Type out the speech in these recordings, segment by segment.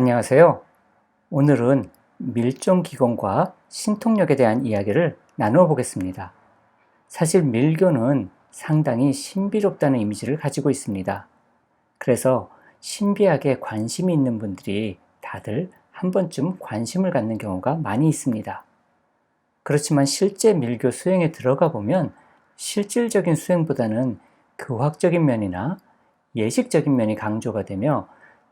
안녕하세요. 오늘은 밀종기공과 신통력에 대한 이야기를 나누어 보겠습니다. 사실 밀교는 상당히 신비롭다는 이미지를 가지고 있습니다. 그래서 신비하게 관심이 있는 분들이 다들 한 번쯤 관심을 갖는 경우가 많이 있습니다. 그렇지만 실제 밀교 수행에 들어가 보면 실질적인 수행보다는 교학적인 면이나 예식적인 면이 강조가 되며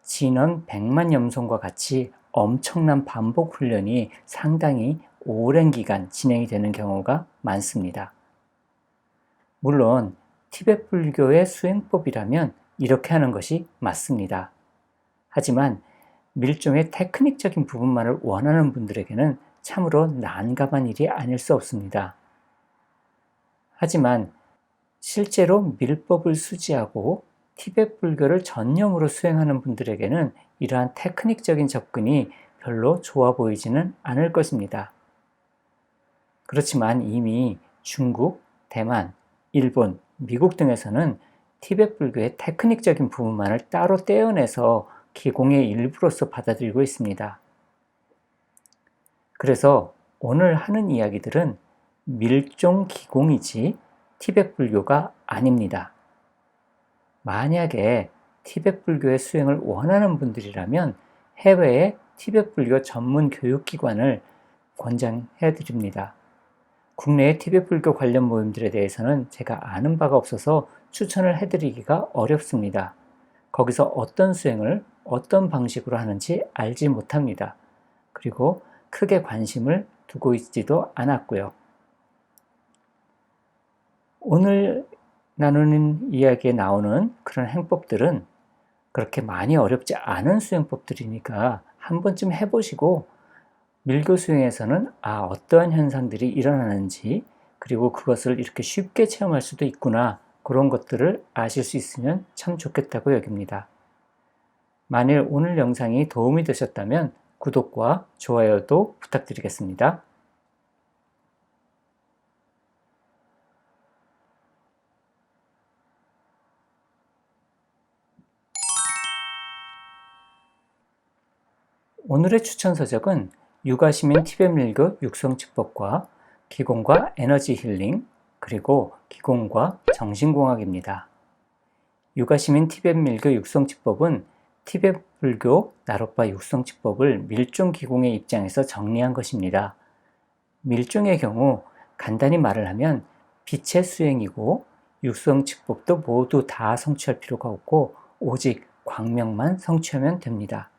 진원 백만염송과 같이 엄청난 반복 훈련이 상당히 오랜 기간 진행이 되는 경우가 많습니다. 물론 티베트 불교의 수행법이라면 이렇게 하는 것이 맞습니다. 하지만 밀종의 테크닉적인 부분만을 원하는 분들에게는 참으로 난감한 일이 아닐 수 없습니다. 하지만 실제로 밀법을 수지하고 티베트 불교를 전념으로 수행하는 분들에게는 이러한 테크닉적인 접근이 별로 좋아 보이지는 않을 것입니다. 그렇지만 이미 중국, 대만, 일본, 미국 등에서는 티베트 불교의 테크닉적인 부분만을 따로 떼어내서 기공의 일부로서 받아들이고 있습니다. 그래서 오늘 하는 이야기들은 밀종 기공이지 티베트 불교가 아닙니다. 만약에 티베트 불교의 수행을 원하는 분들이라면 해외의 티베트 불교 전문 교육기관을 권장해 드립니다. 국내의 티베트 불교 관련 모임들에 대해서는 제가 아는 바가 없어서 추천을 해드리기가 어렵습니다. 거기서 어떤 수행을 어떤 방식으로 하는지 알지 못합니다. 그리고 크게 관심을 두고 있지도 않았고요. 오늘 나누는 이야기에 나오는 그런 행법들은 그렇게 많이 어렵지 않은 수행법들이니까 한 번쯤 해보시고 밀교 수행에서는 어떠한 현상들이 일어나는지 그리고 그것을 이렇게 쉽게 체험할 수도 있구나 그런 것들을 아실 수 있으면 참 좋겠다고 여깁니다. 만일 오늘 영상이 도움이 되셨다면 구독과 좋아요도 부탁드리겠습니다. 오늘의 추천 서적은 육아시민 티베트 밀교 육성치법과 기공과 에너지 힐링 그리고 기공과 정신공학입니다. 육아시민 티베트 밀교 육성치법은 티베트 불교 나로파 육성치법을 밀종 기공의 입장에서 정리한 것입니다. 밀종의 경우 간단히 말을 하면 빛의 수행이고 육성치법도 모두 다 성취할 필요가 없고 오직 광명만 성취하면 됩니다.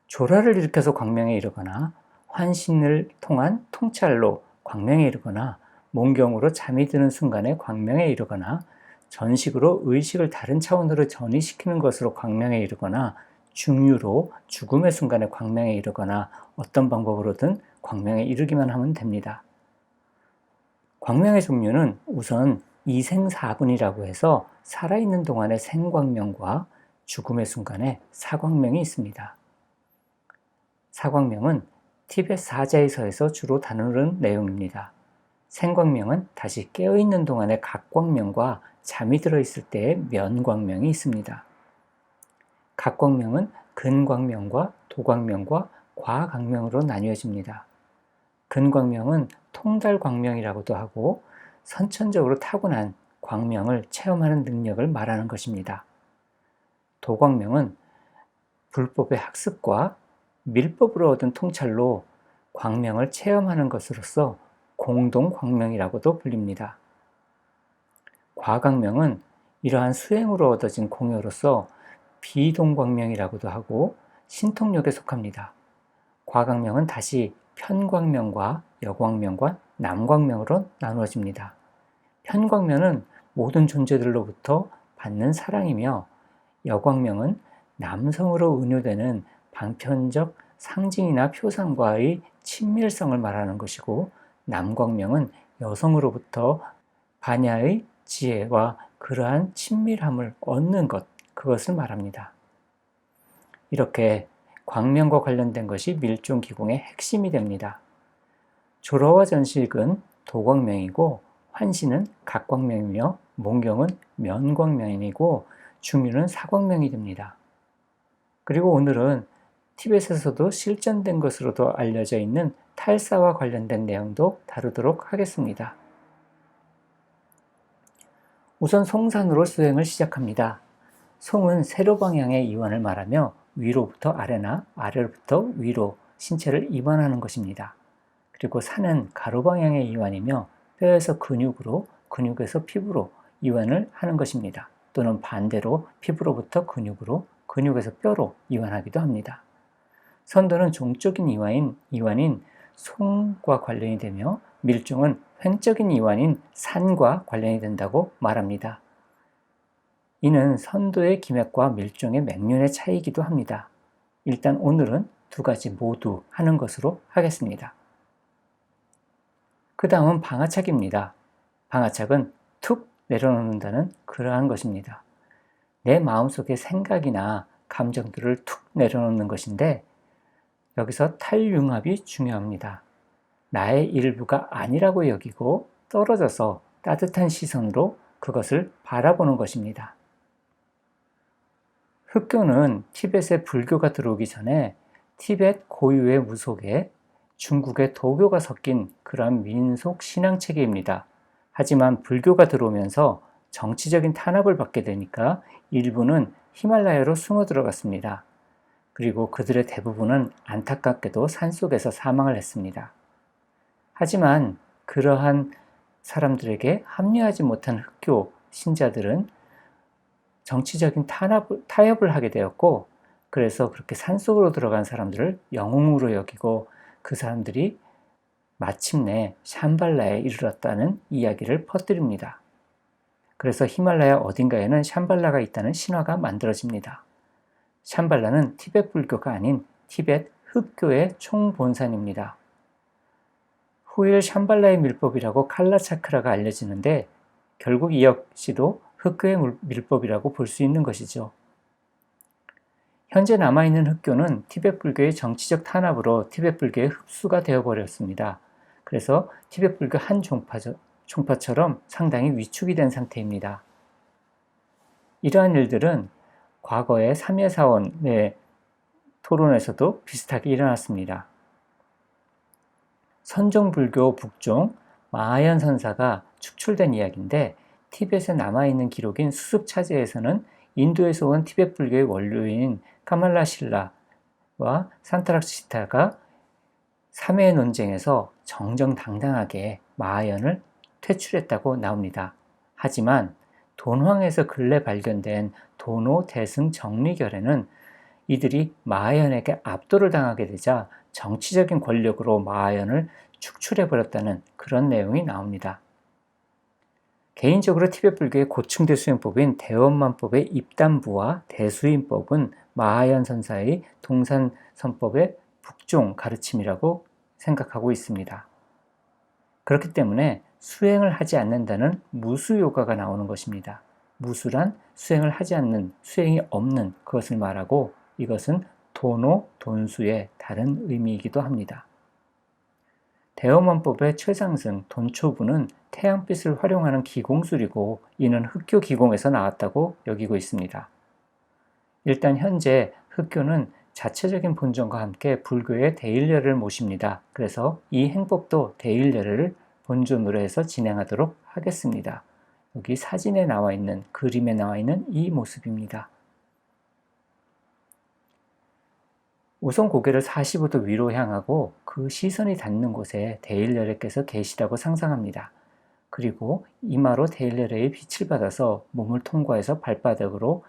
조라를 일으켜서 광명에 이르거나 환신을 통한 통찰로 광명에 이르거나 몽경으로 잠이 드는 순간에 광명에 이르거나 전식으로 의식을 다른 차원으로 전이시키는 것으로 광명에 이르거나 중유로 죽음의 순간에 광명에 이르거나 어떤 방법으로든 광명에 이르기만 하면 됩니다. 광명의 종류는 우선 이생사분이라고 해서 살아있는 동안의 생광명과 죽음의 순간에 사광명이 있습니다. 사광명은 티베트 사자의서에서 주로 다루는 내용입니다. 생광명은 다시 깨어있는 동안의 각광명과 잠이 들어있을 때의 면광명이 있습니다. 각광명은 근광명과 도광명과 과광명으로 나뉘어집니다. 근광명은 통달광명이라고도 하고 선천적으로 타고난 광명을 체험하는 능력을 말하는 것입니다. 도광명은 불법의 학습과 밀법으로 얻은 통찰로 광명을 체험하는 것으로서 공동광명이라고도 불립니다. 과광명은 이러한 수행으로 얻어진 공효로서 비동광명이라고도 하고 신통력에 속합니다. 과광명은 다시 편광명과 여광명과 남광명으로 나누어집니다. 편광명은 모든 존재들로부터 받는 사랑이며 여광명은 남성으로 은유되는 방편적 상징이나 표상과의 친밀성을 말하는 것이고 남광명은 여성으로부터 반야의 지혜와 그러한 친밀함을 얻는 것, 그것을 말합니다. 이렇게 광명과 관련된 것이 밀종기공의 핵심이 됩니다. 조로와 전식은 도광명이고 환신은 각광명이며 몽경은 면광명이고 중유는 사광명이 됩니다. 그리고 오늘은 티벳에서도 실전된 것으로도 알려져 있는 탈사와 관련된 내용도 다루도록 하겠습니다. 우선 송산으로 수행을 시작합니다. 송은 세로 방향의 이완을 말하며 위로부터 아래나 아래로부터 위로 신체를 이완하는 것입니다. 그리고 산은 가로 방향의 이완이며 뼈에서 근육으로, 근육에서 피부로 이완을 하는 것입니다. 또는 반대로 피부로부터 근육으로, 근육에서 뼈로 이완하기도 합니다. 선도는 종적인 이완인 송과 관련이 되며 밀종은 횡적인 이완인 산과 관련이 된다고 말합니다. 이는 선도의 기맥과 밀종의 맥륜의 차이이기도 합니다. 일단 오늘은 두 가지 모두 하는 것으로 하겠습니다. 그 다음은 방아착입니다. 방아착은 툭 내려놓는다는 그러한 것입니다. 내 마음속의 생각이나 감정들을 툭 내려놓는 것인데 여기서 탈융합이 중요합니다. 나의 일부가 아니라고 여기고 떨어져서 따뜻한 시선으로 그것을 바라보는 것입니다. 흑교는 티벳에 불교가 들어오기 전에 티벳 고유의 무속에 중국의 도교가 섞인 그러한 민속 신앙 체계입니다. 하지만 불교가 들어오면서 정치적인 탄압을 받게 되니까 일부는 히말라야로 숨어 들어갔습니다. 그리고 그들의 대부분은 안타깝게도 산속에서 사망을 했습니다. 하지만 그러한 사람들에게 합류하지 못한 흑교 신자들은 정치적인 타협을 하게 되었고, 그래서 그렇게 산속으로 들어간 사람들을 영웅으로 여기고 그 사람들이 마침내 샴발라에 이르렀다는 이야기를 퍼뜨립니다. 그래서 히말라야 어딘가에는 샴발라가 있다는 신화가 만들어집니다. 샴발라는 티벳 불교가 아닌 티벳 흑교의 총본산입니다. 후일 샴발라의 밀법이라고 칼라차크라가 알려지는데 결국 이 역시도 흑교의 밀법이라고 볼 수 있는 것이죠. 현재 남아있는 흑교는 티벳 불교의 정치적 탄압으로 티벳 불교의 흡수가 되어버렸습니다. 그래서 티벳 불교 한 종파처럼 상당히 위축이 된 상태입니다. 이러한 일들은 과거의 삼예사원의 토론에서도 비슷하게 일어났습니다. 선종불교 북종 마하얀 선사가 축출된 이야기인데 티벳에 남아있는 기록인 수습차제에서는 인도에서 온 티벳 불교의 원료인 카말라 신라와 산타락시타가 3회 논쟁에서 정정당당하게 마하얀을 퇴출했다고 나옵니다. 하지만 돈황에서 근래 발견된 도노 대승 정리결에는 이들이 마하얀에게 압도를 당하게 되자 정치적인 권력으로 마하얀을 축출해버렸다는 그런 내용이 나옵니다. 개인적으로 티벳 불교의 고층대 수행법인 대원만법의 입단부와 대수인법은 마하얀 선사의 동산선법의 북종 가르침이라고 생각하고 있습니다. 그렇기 때문에 수행을 하지 않는다는 무수요가가 나오는 것입니다. 무수란 수행을 하지 않는, 수행이 없는 그것을 말하고 이것은 도노, 돈수의 다른 의미이기도 합니다. 대어만법의 최상승, 돈초부는 태양빛을 활용하는 기공술이고 이는 흑교 기공에서 나왔다고 여기고 있습니다. 일단 현재 흑교는 자체적인 본전과 함께 불교의 대일례를 모십니다. 그래서 이 행법도 대일례를 본전으로 해서 진행하도록 하겠습니다. 여기 사진에 나와 있는, 그림에 나와 있는 이 모습입니다. 우선 고개를 45도 위로 향하고 그 시선이 닿는 곳에 대일례께서 계시다고 상상합니다. 그리고 이마로 대일례의 빛을 받아서 몸을 통과해서 발바닥으로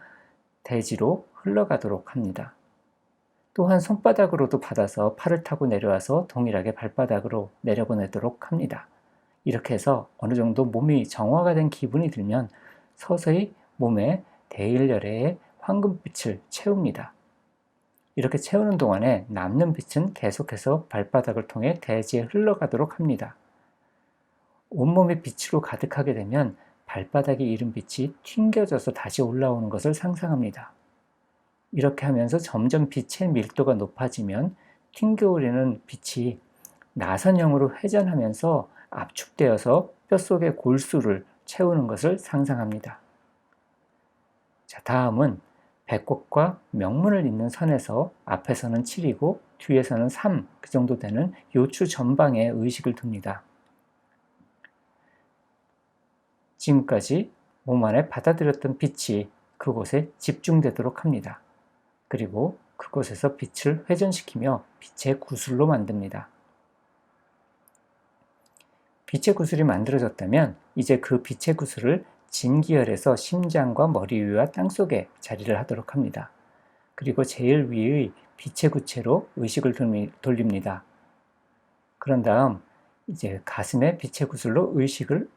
대지로 흘러가도록 합니다. 또한 손바닥으로도 받아서 팔을 타고 내려와서 동일하게 발바닥으로 내려보내도록 합니다. 이렇게 해서 어느 정도 몸이 정화가 된 기분이 들면 서서히 몸에 대일열의 황금빛을 채웁니다. 이렇게 채우는 동안에 남는 빛은 계속해서 발바닥을 통해 대지에 흘러가도록 합니다. 온몸이 빛으로 가득하게 되면 발바닥에 이른 빛이 튕겨져서 다시 올라오는 것을 상상합니다. 이렇게 하면서 점점 빛의 밀도가 높아지면 튕겨오르는 빛이 나선형으로 회전하면서 압축되어서 뼛속의 골수를 채우는 것을 상상합니다. 자, 다음은 배꼽과 명문을 잇는 선에서 앞에서는 7이고 뒤에서는 3, 그 정도 되는 요추 전방에 의식을 둡니다. 지금까지 몸 안에 받아들였던 빛이 그곳에 집중되도록 합니다. 그리고 그곳에서 빛을 회전시키며 빛의 구슬로 만듭니다. 빛의 구슬이 만들어졌다면 이제 그 빛의 구슬을 진기혈에서 심장과 머리 위와 땅속에 자리를 하도록 합니다. 그리고 제일 위의 빛의 구체로 의식을 돌립니다. 그런 다음 이제 가슴에 빛의 구슬로 의식을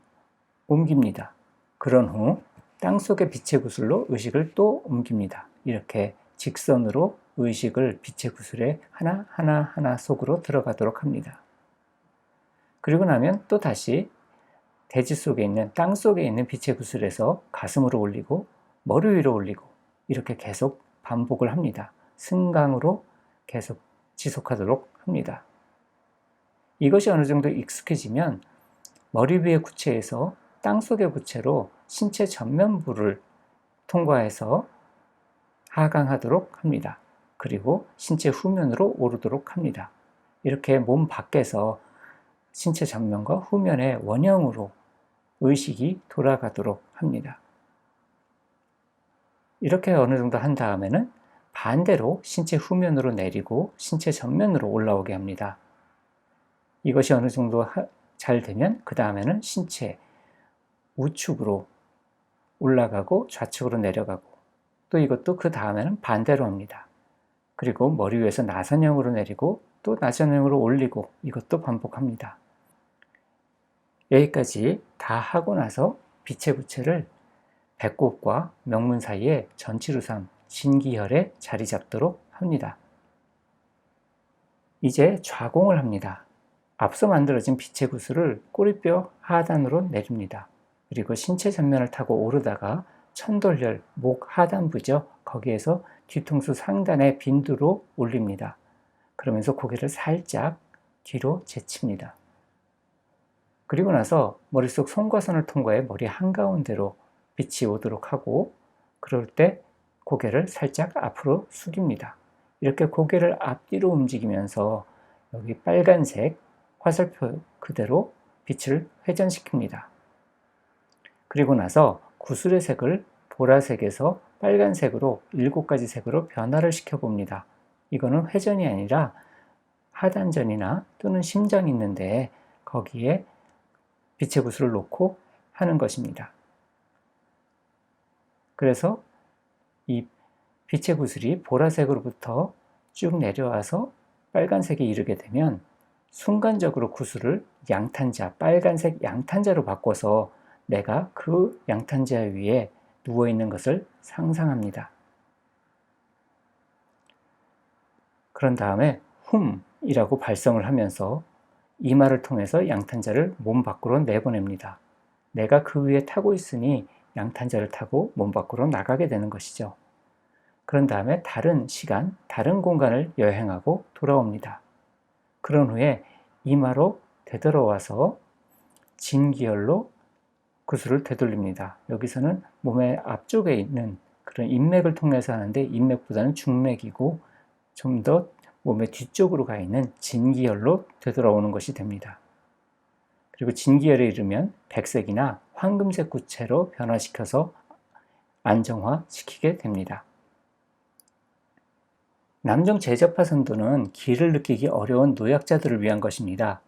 옮깁니다. 그런 후 땅속의 빛의 구슬로 의식을 또 옮깁니다. 이렇게 직선으로 의식을 빛의 구슬에 하나 속으로 들어가도록 합니다. 그리고 나면 또 다시 대지 속에 있는 땅 속에 있는 빛의 구슬에서 가슴으로 올리고 머리 위로 올리고 이렇게 계속 반복을 합니다. 승강으로 계속 지속하도록 합니다. 이것이 어느 정도 익숙해지면 머리 위의 구체에서 땅 속의 구체로 신체 전면부를 통과해서 하강하도록 합니다. 그리고 신체 후면으로 오르도록 합니다. 이렇게 몸 밖에서 신체 전면과 후면의 원형으로 의식이 돌아가도록 합니다. 이렇게 어느 정도 한 다음에는 반대로 신체 후면으로 내리고 신체 전면으로 올라오게 합니다. 이것이 어느 정도 잘 되면 그 다음에는 신체 우측으로 올라가고 좌측으로 내려가고 또 이것도 그 다음에는 반대로 합니다. 그리고 머리 위에서 나선형으로 내리고 또 나선형으로 올리고 이것도 반복합니다. 여기까지 다 하고 나서 빛의 구체를 배꼽과 명문 사이에 전치루삼, 진기혈에 자리 잡도록 합니다. 이제 좌공을 합니다. 앞서 만들어진 빛의 구슬을 꼬리뼈 하단으로 내립니다. 그리고 신체 전면을 타고 오르다가 천돌혈, 목 하단부죠. 거기에서 뒤통수 상단의 빈두로 올립니다. 그러면서 고개를 살짝 뒤로 제칩니다. 그리고 나서 머릿속 송과선을 통과해 머리 한가운데로 빛이 오도록 하고 그럴 때 고개를 살짝 앞으로 숙입니다. 이렇게 고개를 앞뒤로 움직이면서 여기 빨간색 화살표 그대로 빛을 회전시킵니다. 그리고 나서 구슬의 색을 보라색에서 빨간색으로 7가지 색으로 변화를 시켜봅니다. 이거는 회전이 아니라 하단전이나 또는 심장이 있는데 거기에 빛의 구슬을 놓고 하는 것입니다. 그래서 이 빛의 구슬이 보라색으로부터 쭉 내려와서 빨간색에 이르게 되면 순간적으로 구슬을 양탄자, 빨간색 양탄자로 바꿔서 내가 그 양탄자 위에 누워있는 것을 상상합니다. 그런 다음에 훔이라고 발성을 하면서 이마를 통해서 양탄자를 몸 밖으로 내보냅니다. 내가 그 위에 타고 있으니 양탄자를 타고 몸 밖으로 나가게 되는 것이죠. 그런 다음에 다른 시간, 다른 공간을 여행하고 돌아옵니다. 그런 후에 이마로 되돌아와서 진기혈로 구슬을 되돌립니다. 여기서는 몸의 앞쪽에 있는 그런 인맥을 통해서 하는데 인맥보다는 중맥이고 좀 더 몸의 뒤쪽으로 가 있는 진기혈로 되돌아오는 것이 됩니다. 그리고 진기혈에 이르면 백색이나 황금색 구체로 변화시켜서 안정화시키게 됩니다. 남성 제접화 선도는 기를 느끼기 어려운 노약자들을 위한 것입니다.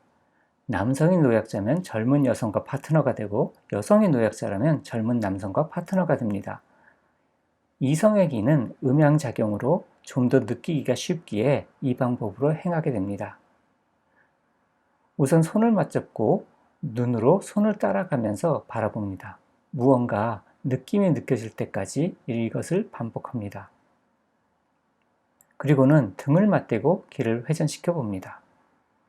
남성인 노약자면 젊은 여성과 파트너가 되고 여성인 노약자라면 젊은 남성과 파트너가 됩니다. 이성의 기는 음양작용으로 좀 더 느끼기가 쉽기에 이 방법으로 행하게 됩니다. 우선 손을 맞잡고 눈으로 손을 따라가면서 바라봅니다. 무언가 느낌이 느껴질 때까지 이것을 반복합니다. 그리고는 등을 맞대고 기를 회전시켜 봅니다.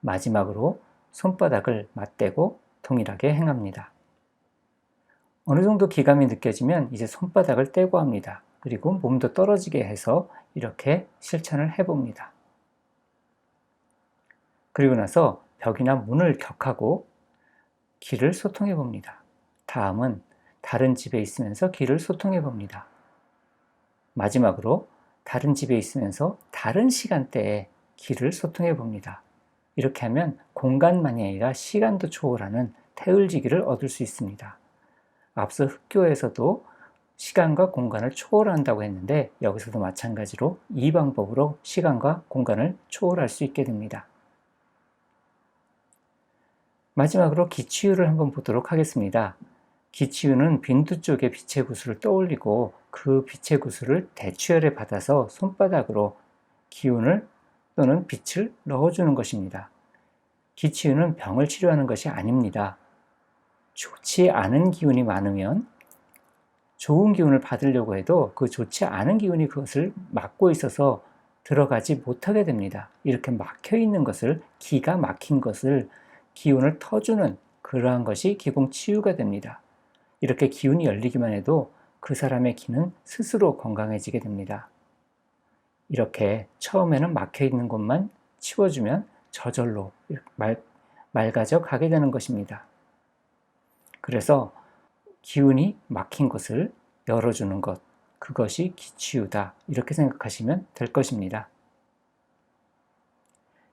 마지막으로 손바닥을 맞대고 동일하게 행합니다. 어느 정도 기감이 느껴지면 이제 손바닥을 떼고 합니다. 그리고 몸도 떨어지게 해서 이렇게 실천을 해봅니다. 그리고 나서 벽이나 문을 격하고 기를 소통해 봅니다. 다음은 다른 집에 있으면서 기를 소통해 봅니다. 마지막으로 다른 집에 있으면서 다른 시간대에 기를 소통해 봅니다. 이렇게 하면 공간만이 아니라 시간도 초월하는 태울지기를 얻을 수 있습니다. 앞서 흑교에서도 시간과 공간을 초월한다고 했는데 여기서도 마찬가지로 이 방법으로 시간과 공간을 초월할 수 있게 됩니다. 마지막으로 기치유를 한번 보도록 하겠습니다. 기치유는 빈두 쪽에 빛의 구슬을 떠올리고 그 빛의 구슬을 대추열에 받아서 손바닥으로 기운을 또는 빛을 넣어주는 것입니다. 기치유는 병을 치료하는 것이 아닙니다. 좋지 않은 기운이 많으면 좋은 기운을 받으려고 해도 그 좋지 않은 기운이 그것을 막고 있어서 들어가지 못하게 됩니다. 이렇게 막혀 있는 것을, 기가 막힌 것을 기운을 터주는 그러한 것이 기공치유가 됩니다. 이렇게 기운이 열리기만 해도 그 사람의 기는 스스로 건강해지게 됩니다. 이렇게 처음에는 막혀 있는 곳만 치워주면 저절로 맑아져 가게 되는 것입니다. 그래서 기운이 막힌 곳을 열어주는 것, 그것이 기치유다. 이렇게 생각하시면 될 것입니다.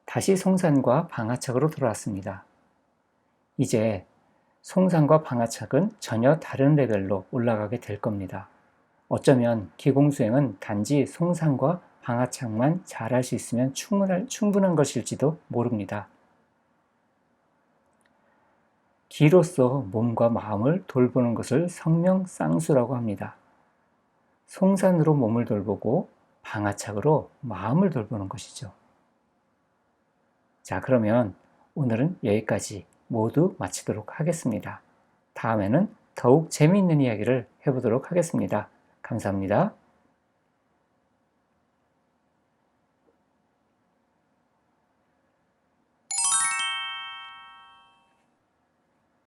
다시 송산과 방아착으로 돌아왔습니다. 이제 송산과 방아착은 전혀 다른 레벨로 올라가게 될 겁니다. 어쩌면 기공수행은 단지 송산과 방아착만 잘할 수 있으면 충분한 것일지도 모릅니다. 기로서 몸과 마음을 돌보는 것을 성명쌍수라고 합니다. 송산으로 몸을 돌보고 방아착으로 마음을 돌보는 것이죠. 자, 그러면 오늘은 여기까지 모두 마치도록 하겠습니다. 다음에는 더욱 재미있는 이야기를 해보도록 하겠습니다. 감사합니다.